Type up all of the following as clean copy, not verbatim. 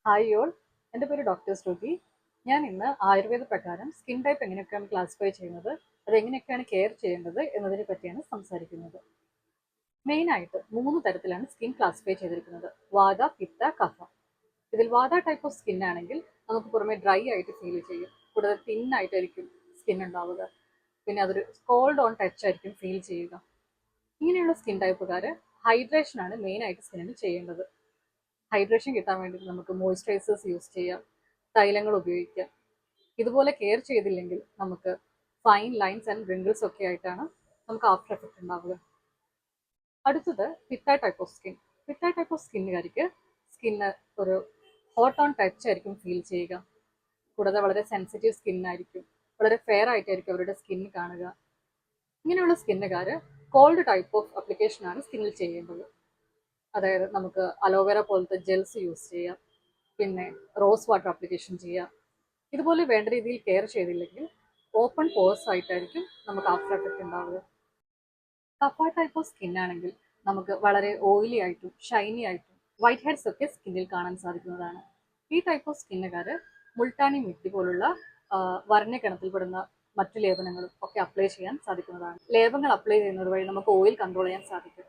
Hi all, എൻ്റെ പേര് doctor ശ്രുതി. ഞാൻ ഇന്ന് ആയുർവേദ പ്രകാരം സ്കിൻ ടൈപ്പ് എങ്ങനെയൊക്കെയാണ് ക്ലാസിഫൈ ചെയ്യുന്നത്, അതെങ്ങനെയൊക്കെയാണ് കെയർ ചെയ്യേണ്ടത് എന്നതിനെ പറ്റിയാണ് സംസാരിക്കുന്നത്. മെയിനായിട്ട് 3 തരത്തിലാണ് സ്കിൻ ക്ലാസിഫൈ ചെയ്തിരിക്കുന്നത്: വാത, പിത്ത, കഫ. ഇതിൽ വാത ടൈപ്പ് ഓഫ് സ്കിൻ ആണെങ്കിൽ നമുക്ക് പുറമെ ഡ്രൈ ആയിട്ട് ഫീൽ ചെയ്യും, കൂടുതൽ തിൻ ആയിട്ടായിരിക്കും സ്കിൻ ഉണ്ടാവുക, പിന്നെ അതൊരു കോൾഡ് ഓൺ ടച്ച് ആയിരിക്കും ഫീൽ ചെയ്യുക. ഇങ്ങനെയുള്ള സ്കിൻ ടൈപ്പുകാർ ഹൈഡ്രേഷൻ ആണ് മെയിനായിട്ട് സ്കിന്നിന് ചെയ്യേണ്ടത്. ഹൈഡ്രേഷൻ കിട്ടാൻ വേണ്ടി നമുക്ക് മോയ്സ്ചറൈസേഴ്സ് യൂസ് ചെയ്യാം, തൈലങ്ങൾ ഉപയോഗിക്കാം. ഇതുപോലെ കെയർ ചെയ്തില്ലെങ്കിൽ നമുക്ക് ഫൈൻ ലൈൻസ് ആൻഡ് റിങ്കിൾസ് ഒക്കെ ആയിട്ടാണ് നമുക്ക് ആഫ്റ്റർ എഫക്റ്റ് ഉണ്ടാവുക. അടുത്തത് pitta type of skin. Pitta type of സ്കിന്നുകാർക്ക് സ്കിന്ന് ഒരു ഹോട്ട് ഓൺ ടച്ച് ആയിരിക്കും ഫീൽ ചെയ്യുക, കൂടാതെ വളരെ സെൻസിറ്റീവ് സ്കിന്നായിരിക്കും, വളരെ ഫെയർ ആയിട്ടായിരിക്കും അവരുടെ സ്കിൻ കാണുക. ഇങ്ങനെയുള്ള സ്കിന്നുകാർ കോൾഡ് ടൈപ്പ് ഓഫ് അപ്ലിക്കേഷനാണ് സ്കിന്നിൽ ചെയ്യേണ്ടത്. അതായത് നമുക്ക് അലോവേറ പോലത്തെ ജെൽസ് യൂസ് ചെയ്യാം, പിന്നെ റോസ് വാട്ടർ അപ്ലിക്കേഷൻ ചെയ്യാം. ഇതുപോലെ വേണ്ട രീതിയിൽ കെയർ ചെയ്തില്ലെങ്കിൽ ഓപ്പൺ പോഴ്സ് ആയിട്ടായിരിക്കും നമുക്ക് ആഫ്റ്റർ എഫക്റ്റ് ഉണ്ടാവുക. കഫ ടൈപ്പ് ഓഫ് സ്കിൻ ആണെങ്കിൽ നമുക്ക് വളരെ ഓയിലി ആയിട്ടും ഷൈനി ആയിട്ടും വൈറ്റ് ഹെഡ്സ് ഒക്കെ സ്കിന്നിൽ കാണാൻ സാധിക്കുന്നതാണ്. ഈ ടൈപ്പ് ഓഫ് സ്കിന്നുകാർ മുൾട്ടാനി മിട്ടി പോലുള്ള വർണ്ണക്കിണത്തിൽപ്പെടുന്ന മറ്റു ലേപനങ്ങളും ഒക്കെ അപ്ലൈ ചെയ്യാൻ സാധിക്കുന്നതാണ്. ലേപങ്ങൾ അപ്ലൈ ചെയ്യുന്നത് വഴി നമുക്ക് ഓയിൽ കൺട്രോൾ ചെയ്യാൻ സാധിക്കും.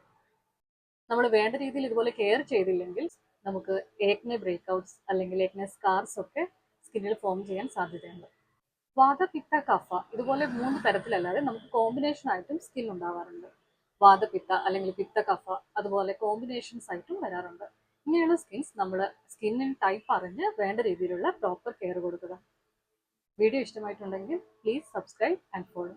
നമ്മൾ വേണ്ട രീതിയിൽ ഇതുപോലെ കെയർ ചെയ്തില്ലെങ്കിൽ നമുക്ക് ഏക്നെ ബ്രേക്ക്ഔട്ട്സ് അല്ലെങ്കിൽ ഏക്നെ സ്കാർസ് ഒക്കെ സ്കിന്നിൽ ഫോം ചെയ്യാൻ സാധ്യതയുണ്ട്. വാത, പിത്ത, കഫ ഇതുപോലെ 3 തരത്തിലല്ലാതെ നമുക്ക് കോമ്പിനേഷൻ ആയിട്ടും സ്കിൻ ഉണ്ടാവാറുണ്ട്. വാതപിത്ത അല്ലെങ്കിൽ പിത്ത കഫ അതുപോലെ കോമ്പിനേഷൻസ് ആയിട്ടും വരാറുണ്ട്. ഇങ്ങനെയുള്ള സ്കിൻസ് നമ്മൾ സ്കിന്നിൻ ടൈപ്പ് അറിഞ്ഞ് വേണ്ട രീതിയിലുള്ള പ്രോപ്പർ കെയർ കൊടുക്കുക. വീഡിയോ ഇഷ്ടമായിട്ടുണ്ടെങ്കിൽ പ്ലീസ് സബ്സ്ക്രൈബ് ആൻഡ് ഫോളോ.